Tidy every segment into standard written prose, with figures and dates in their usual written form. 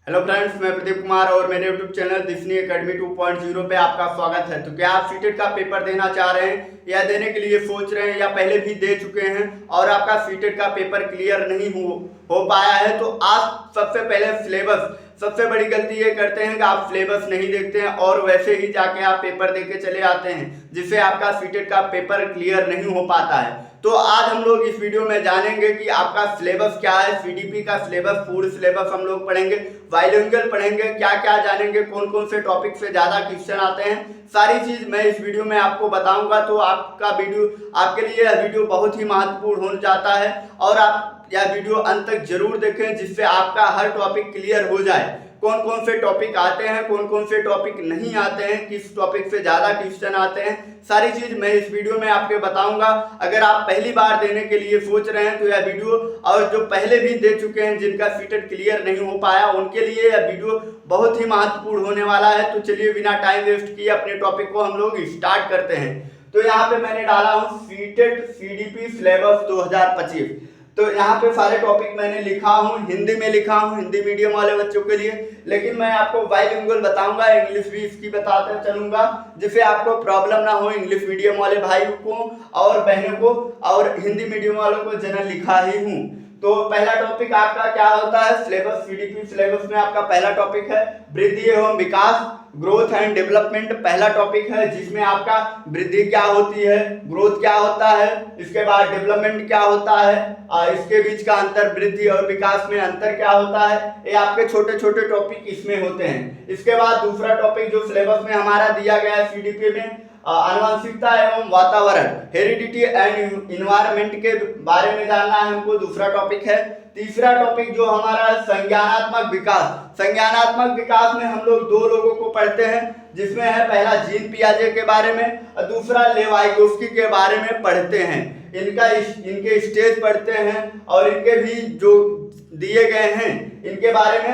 Hello friends, मैं प्रदीप कुमार और मेरे यूट्यूब चैनल दिशनी एकेडमी 2.0 पे आपका स्वागत है। तो क्या आप सीटेट का पेपर देना चाह रहे हैं या देने के लिए सोच रहे हैं या पहले भी दे चुके हैं और आपका सीटेट का पेपर क्लियर नहीं हो पाया है, तो आप सबसे पहले सिलेबस, सबसे बड़ी गलती ये करते हैं कि आप सिलेबस नहीं देखते हैं और वैसे ही जाके आप पेपर दे के चले आते हैं, जिससे आपका सीटेट का पेपर क्लियर नहीं हो पाता है। तो आज हम लोग इस वीडियो में जानेंगे कि आपका सिलेबस क्या है, सीडीपी का सिलेबस, पूरी सिलेबस हम लोग पढ़ेंगे, बाइलिंगुअल पढ़ेंगे, क्या क्या जानेंगे, कौन कौन से टॉपिक से ज़्यादा क्वेश्चन आते हैं, सारी चीज़ मैं इस वीडियो में आपको बताऊंगा। तो आपका वीडियो, आपके लिए यह वीडियो बहुत ही महत्वपूर्ण हो जाता है और आप यह वीडियो अंत तक जरूर देखें, जिससे आपका हर टॉपिक क्लियर हो जाए। कौन कौन से टॉपिक आते हैं, कौन कौन से टॉपिक नहीं आते हैं, किस टॉपिक से ज़्यादा क्वेश्चन आते हैं, सारी चीज़ मैं इस वीडियो में आपके बताऊंगा। अगर आप पहली बार देने के लिए सोच रहे हैं तो यह वीडियो, और जो पहले भी दे चुके हैं जिनका सीटेट क्लियर नहीं हो पाया, उनके लिए यह वीडियो बहुत ही महत्वपूर्ण होने वाला है। तो चलिए बिना टाइम वेस्ट किए अपने टॉपिक को हम लोग स्टार्ट करते हैं। तो यहाँ पे मैंने डाला हूँ सीटेट सीडीपी सिलेबस 2025। तो यहाँ पे सारे टॉपिक मैंने लिखा हूँ, हिंदी में लिखा हूँ, हिंदी मीडियम वाले बच्चों के लिए, लेकिन मैं आपको बाइलिंगुअल बताऊंगा, इंग्लिश भी इसकी बताते चलूंगा, जिससे आपको प्रॉब्लम ना हो इंग्लिश मीडियम वाले भाई को और बहनों को, और हिंदी मीडियम वालों को जनरल लिखा ही हूँ। तो पहला टॉपिक आपका क्या होता है, सिलेबस, सीडीपी सिलेबस में आपका पहला टॉपिक है वृद्धि एवं विकास, ग्रोथ एंड डेवलपमेंट। पहला टॉपिक है जिसमें आपका वृद्धि क्या होती है, ग्रोथ क्या होता है, इसके बाद डेवलपमेंट क्या होता है, इसके बीच का अंतर, वृद्धि और विकास में अंतर क्या होता है, ये आपके छोटे छोटे टॉपिक इसमें होते हैं। इसके बाद दूसरा टॉपिक जो सिलेबस में हमारा दिया गया है सीडीपी में, आनुवंशिकता एवं वातावरण, हेरिडिटी एंड इन्वायरमेंट के बारे में जानना है हमको, दूसरा टॉपिक है। तीसरा टॉपिक जो हमारा है संज्ञानात्मक विकास। संज्ञानात्मक विकास में हम लोग दो लोगों को पढ़ते हैं, जिसमें है पहला जीन पियाजे के बारे में और दूसरा लेवाइगोस्की के बारे में पढ़ते हैं। इनके स्टेज पढ़ते हैं और इनके भी जो दिए गए हैं इनके बारे में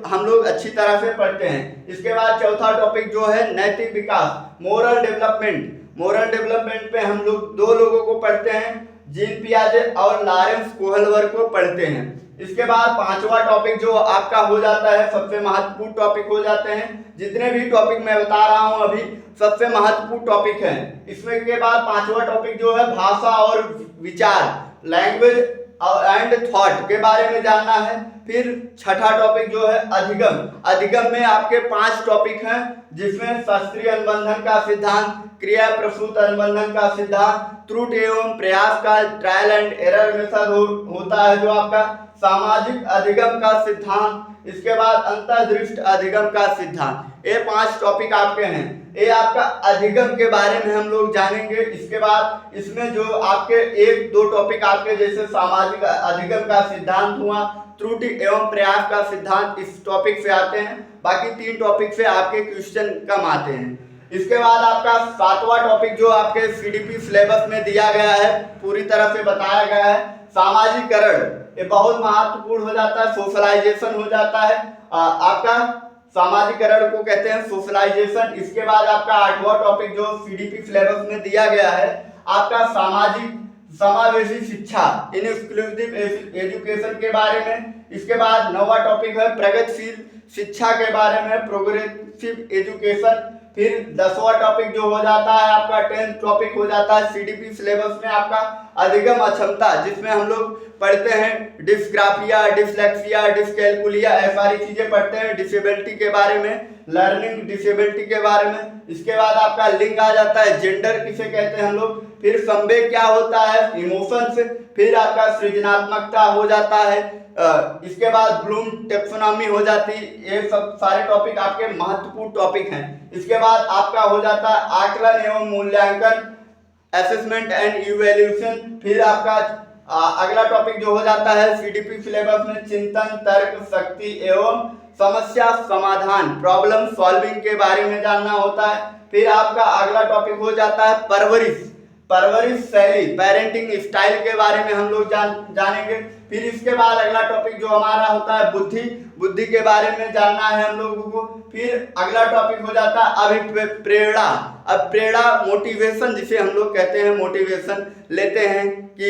हम लोग अच्छी तरह से पढ़ते हैं। इसके बाद चौथा टॉपिक जो है नैतिक विकास, मोरल डेवलपमेंट। मोरल डेवलपमेंट पे हम लोग दो लोगों को पढ़ते हैं, जीन पियाजे और लॉरेंस कोहलवर को पढ़ते हैं। इसके बाद पांचवा टॉपिक जो आपका हो जाता है, सबसे महत्वपूर्ण टॉपिक हो जाते हैं, जितने भी टॉपिक मैं बता रहा हूं अभी सबसे महत्वपूर्ण टॉपिक है। इसमें के बाद पांचवा टॉपिक जो है भाषा और विचार, लैंग्वेज एंड थॉट के बारे में जानना है। फिर छठा टॉपिक जो है अधिगम। अधिगम में आपके 5 टॉपिक हैं, जिसमें शास्त्रीय अनुबंधन का सिद्धांत, क्रिया प्रसूत अनुबंधन का सिद्धांत, त्रुटि एवं प्रयास का ट्रायल एंड एरर मेथड होता है जो आपका, सामाजिक अधिगम का सिद्धांत, इसके बाद अंतर्दृष्टि अधिगम का सिद्धांत। ये 5 टॉपिक आपके हैं। ये आपका अधिगम के बारे में हम लोग जानेंगे। इसके बाद इसमें जो आपके 1-2 टॉपिक आपके जैसे सामाजिक अधिगम का सिद्धांत हुआ, त्रुटि एवं प्रयास का सिद्धांत, इस टॉपिक से आते हैं। बाकी 3 टॉपिक से आपके क्वेश्चन कम आते हैं। इसके बाद आपका 7वां टॉपिक जो आपके सीडीपी सिलेबस में दिया गया है, पूरी तरह से बताया गया है, सामाजिकरण। ये बहुत महत्वपूर्ण हो जाता है, सोशलाइजेशन हो जाता है आपका, सामाजिकरण को कहते हैं सोशलाइजेशन। इसके बाद आपका 8वां टॉपिक जो सीडीपी सिलेबस में दिया गया है आपका सामाजिक समावेशी शिक्षा, इंक्लूसिव एजुकेशन के बारे में। इसके बाद 9वां टॉपिक है प्रगतिशील शिक्षा के बारे में, प्रोग्रेसिव एजुकेशन। फिर 10वां टॉपिक जो हो जाता है आपका 10th टॉपिक हो जाता है सीडीपी सिलेबस में आपका अधिगम अक्षमता, जिसमें हम लोग पढ़ते हैं डिस्ग्राफिया, डिसलेक्सिया, डिसकैलकुलिया, ऐसी सारी चीजें पढ़ते हैं। डिसेबिलिटी के बारे में, लर्निंग डिसेबिलिटी के बारे में। इसके बाद आपका लिंग आ जाता है, जेंडर किसे कहते हैं हम लोग। फिर संवेग क्या होता है, इमोशंस। फिर आपका सृजनात्मकता हो जाता है। इसके बाद ब्लूम टेक्सोनॉमी हो जाती। ये सब सारे टॉपिक आपके महत्वपूर्ण टॉपिक हैं। इसके बाद आपका हो जाता है आकलन एवं मूल्यांकन, असेसमेंट एंड इवैल्यूएशन। फिर आपका अगला टॉपिक जो हो जाता है सीडीपी सिलेबस में चिंतन, तर्क शक्ति एवं समस्या समाधान, प्रॉब्लम सॉल्विंग के बारे में जानना होता है। फिर आपका अगला टॉपिक हो जाता है परवरिश शैली, पेरेंटिंग स्टाइल के बारे में हम लोग जानेंगे। फिर इसके बाद अगला टॉपिक जो हमारा होता है बुद्धि के बारे में जानना है हम लोगों को। फिर अगला टॉपिक हो जाता है अभिप्रेरणा। अब प्रेरणा, मोटिवेशन जिसे हम लोग कहते हैं, मोटिवेशन लेते हैं कि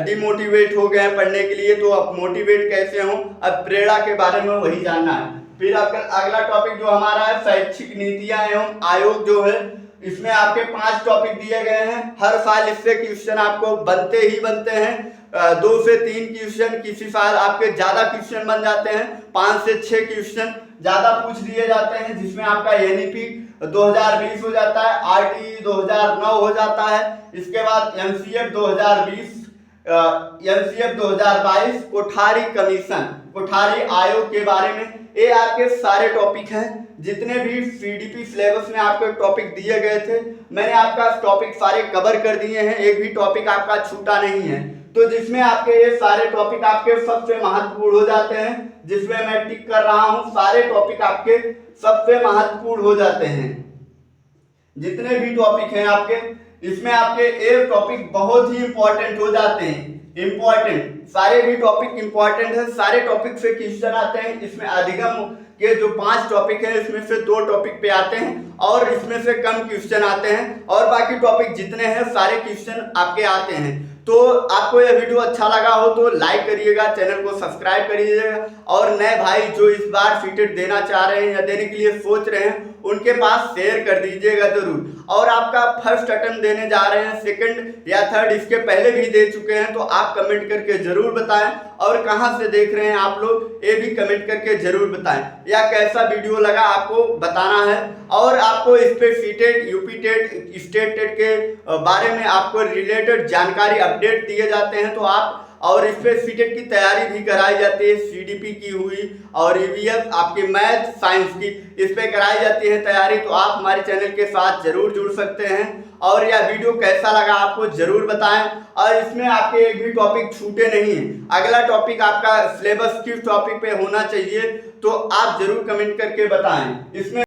डिमोटिवेट हो गए हैं पढ़ने के लिए, तो अब मोटिवेट कैसे हो, अब प्रेरणा के बारे में वही जानना है। फिर आपका अगला टॉपिक जो हमारा है शैक्षिक नीतियां एवं आयोग जो है, इसमें आपके 5 टॉपिक दिए गए हैं। हर साल इससे क्वेश्चन आपको बनते ही बनते हैं। 2 से 3 क्वेश्चन, किसी साल आपके ज्यादा क्वेश्चन बन जाते हैं, 5 से 6 क्वेश्चन ज्यादा पूछ दिए जाते हैं, जिसमें आपका एनईपी 2020 हो जाता है, आरटीई 2009 हो जाता है, इसके बाद MCF 2020, MCF 2022, Kothari commission, Kothari आयोग के बारे में। ये आपके सारे टॉपिक हैं, जितने भी सीडीपी सिलेबस में आपके टॉपिक दिए गए थे, मैंने आपका टॉपिक सारे कवर कर दिए हैं, एक भी टॉपिक आपका छूटा नहीं है। तो जिसमें आपके ये सारे टॉपिक आपके सबसे महत्वपूर्ण हो जाते हैं, जिसमें मैं टिक कर रहा हूं, सारे टॉपिक आपके सबसे महत्वपूर्ण हो जाते हैं। जितने भी टॉपिक हैं आपके, इसमें आपके एक टॉपिक बहुत ही इंपॉर्टेंट हो जाते हैं। इंपॉर्टेंट सारे भी टॉपिक इंपॉर्टेंट है, सारे टॉपिक से क्वेश्चन आते हैं। इसमें अधिगम के जो 5 टॉपिक हैं, इसमें से 2 टॉपिक पे आते हैं और इसमें से कम क्वेश्चन आते हैं, और बाकी टॉपिक जितने हैं सारे क्वेश्चन आपके आते हैं। तो आपको यह वीडियो अच्छा लगा हो तो लाइक करिएगा, चैनल को सब्सक्राइब करिएगा, और नए भाई जो इस बार सीटेट देना चाह रहे हैं या देने के लिए सोच रहे हैं, उनके पास शेयर कर दीजिएगा जरूर। और आपका फर्स्ट अटेम्प्ट देने जा रहे हैं, सेकंड या थर्ड इसके पहले भी दे चुके हैं, तो आप कमेंट करके जरूर बताएं, और कहां से देख रहे हैं आप लोग ये भी कमेंट करके जरूर बताएं, या कैसा वीडियो लगा आपको बताना है। और आपको इस पे CTET, UP TET, state TET के बारे में आपको रिलेटेड जानकारी अपडेट दिए जाते हैं, तो आप, और इस पे सीटेट की तैयारी भी कराई जाती है, सीडीपी की हुई और ईवीएस आपकी मैथ साइंस की, इस पे कराई जाती है तैयारी। तो आप हमारे चैनल के साथ जरूर जुड़ सकते हैं, और यह वीडियो कैसा लगा आपको जरूर बताएं, और इसमें आपके एक भी टॉपिक छूटे नहीं है। अगला टॉपिक आपका सिलेबस किस टॉपिक पे होना चाहिए, तो आप जरूर कमेंट करके बताएं। इसमें